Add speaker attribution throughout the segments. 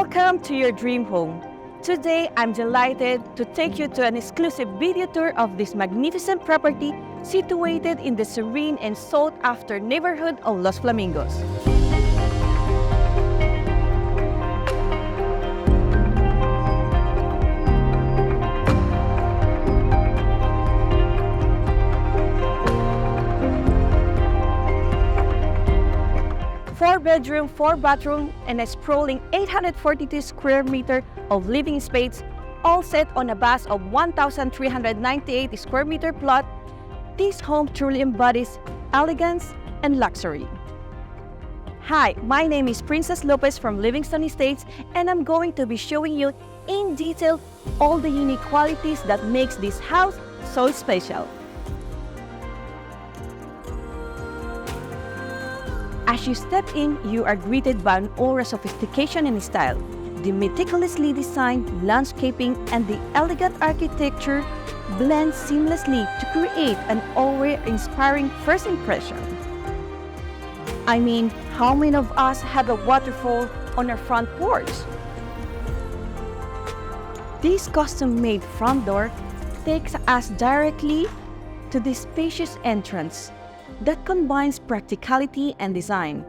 Speaker 1: Welcome to your dream home. Today, I'm delighted to take you to an exclusive video tour of this magnificent property situated in the serene and sought-after neighborhood of Los Flamingos. Four-bedroom, four-bathroom, and a sprawling 842 square meter of living space, all set on a vast of 1,398 square meter plot. This home truly embodies elegance and luxury. Hi, my name is Princess Lopez from Livingstone Estates, and I'm going to be showing you in detail all the unique qualities that makes this house so special. As you step in, you are greeted by an aura of sophistication and style. The meticulously designed landscaping and the elegant architecture blend seamlessly to create an awe-inspiring first impression. I mean, how many of us have a waterfall on our front porch? This custom-made front door takes us directly to the spacious entrance that combines practicality and design.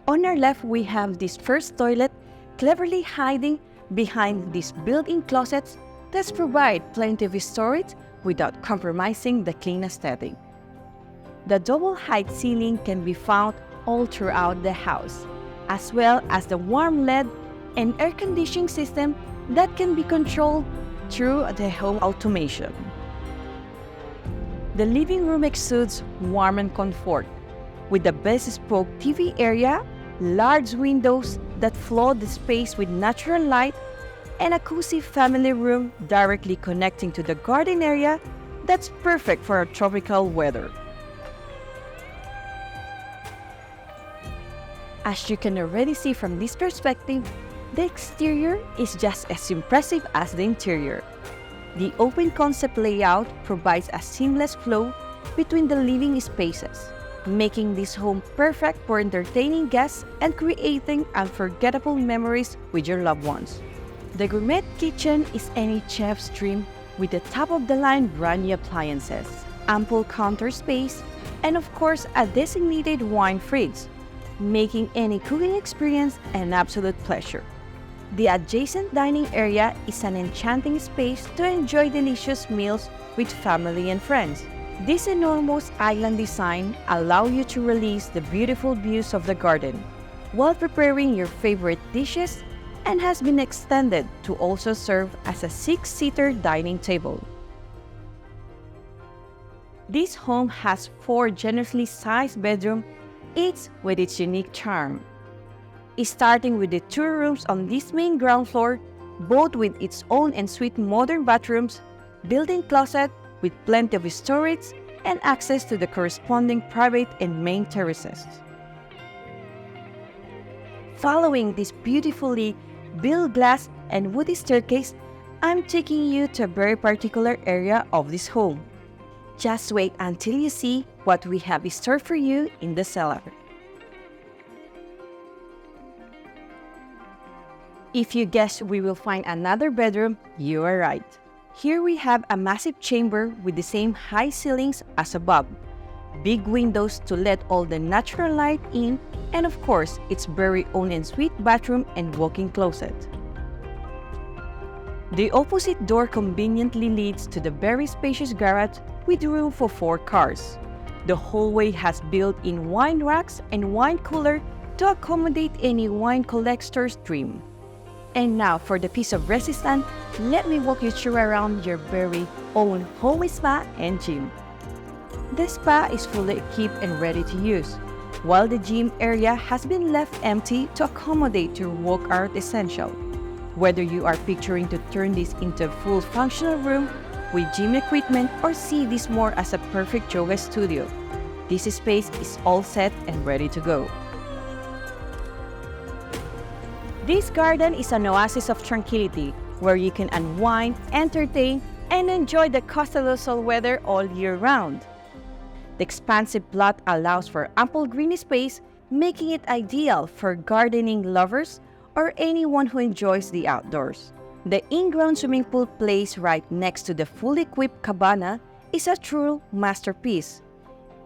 Speaker 1: On our left, we have this first toilet cleverly hiding behind these built-in closets that provide plenty of storage without compromising the clean aesthetic. The double-height ceiling can be found all throughout the house, as well as the warm LED and air conditioning system that can be controlled through the home automation. The living room exudes warmth and comfort, with the bespoke TV area, large windows that flood the space with natural light, and a cozy family room directly connecting to the garden area that's perfect for tropical weather. As you can already see from this perspective, the exterior is just as impressive as the interior. The open concept layout provides a seamless flow between the living spaces, making this home perfect for entertaining guests and creating unforgettable memories with your loved ones. The gourmet kitchen is any chef's dream, with the top-of-the-line brand new appliances, ample counter space, and of course a designated wine fridge, making any cooking experience an absolute pleasure. The adjacent dining area is an enchanting space to enjoy delicious meals with family and friends. This enormous island design allows you to release the beautiful views of the garden while preparing your favorite dishes, and has been extended to also serve as a six-seater dining table. This home has four generously sized bedrooms, each with its unique charm. Starting with the two rooms on this main ground floor, both with its own ensuite modern bathrooms, built-in closet with plenty of storage, and access to the corresponding private and main terraces. Following this beautifully built glass and woody staircase, I'm taking you to a very particular area of this home. Just wait until you see what we have in store for you in the cellar. If you guessed we will find another bedroom, you are right. Here we have a massive chamber with the same high ceilings as above, big windows to let all the natural light in, and of course, its very own ensuite bathroom and walk-in closet. The opposite door conveniently leads to the very spacious garage with room for 4 cars. The hallway has built-in wine racks and wine cooler to accommodate any wine collector's dream. And now for the piece of resistance, let me walk you through around your very own home spa and gym. The spa is fully equipped and ready to use, while the gym area has been left empty to accommodate your workout essential. Whether you are picturing to turn this into a full functional room with gym equipment or see this more as a perfect yoga studio, this space is all set and ready to go. This garden is an oasis of tranquility where you can unwind, entertain, and enjoy the Costa del Sol weather all year round. The expansive plot allows for ample green space, making it ideal for gardening lovers or anyone who enjoys the outdoors. The in-ground swimming pool placed right next to the fully equipped cabana is a true masterpiece.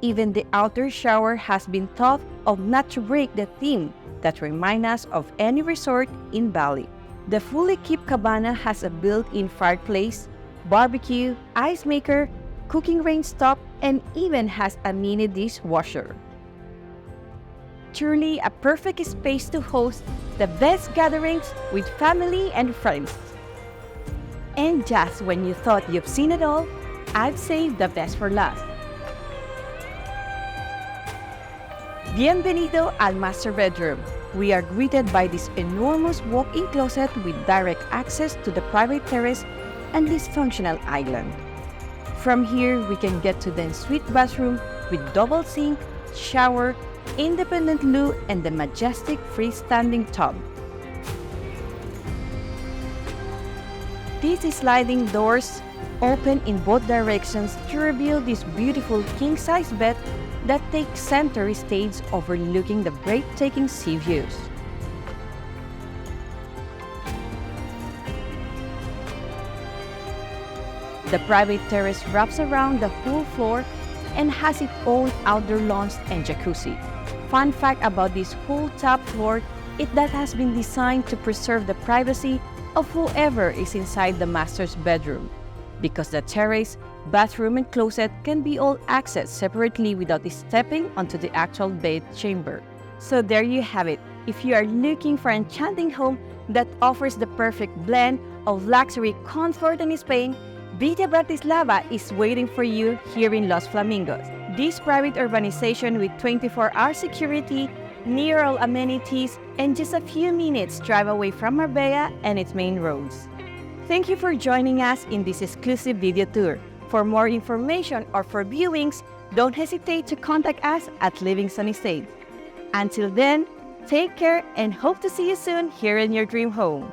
Speaker 1: Even the outdoor shower has been thought of not to break the theme that reminds us of any resort in Bali. The fully equipped cabana has a built-in fireplace, barbecue, ice maker, cooking range top, and even has a mini dishwasher. Truly a perfect space to host the best gatherings with family and friends. And just when you thought you've seen it all, I've saved the best for last. Bienvenido al master bedroom. We are greeted by this enormous walk-in closet with direct access to the private terrace and this functional island. From here, we can get to the ensuite bathroom with double sink, shower, independent loo, and the majestic freestanding tub. These sliding doors open in both directions to reveal this beautiful king-size bed that takes center stage overlooking the breathtaking sea views. The private terrace wraps around the whole floor and has its own outdoor lounge and jacuzzi. Fun fact about this whole top floor is that has been designed to preserve the privacy of whoever is inside the master's bedroom, because the terrace, bathroom, and closet can be all accessed separately without stepping onto the actual bed chamber. So there you have it. If you are looking for an enchanting home that offers the perfect blend of luxury, comfort, and Spain, Villa Bratislava is waiting for you here in Los Flamingos. This private urbanization with 24-hour security, near all amenities, and just a few minutes drive away from Marbella and its main roads. Thank you for joining us in this exclusive video tour. For more information or for viewings, don't hesitate to contact us at Livingstone Estate. Until then, take care and hope to see you soon here in your dream home.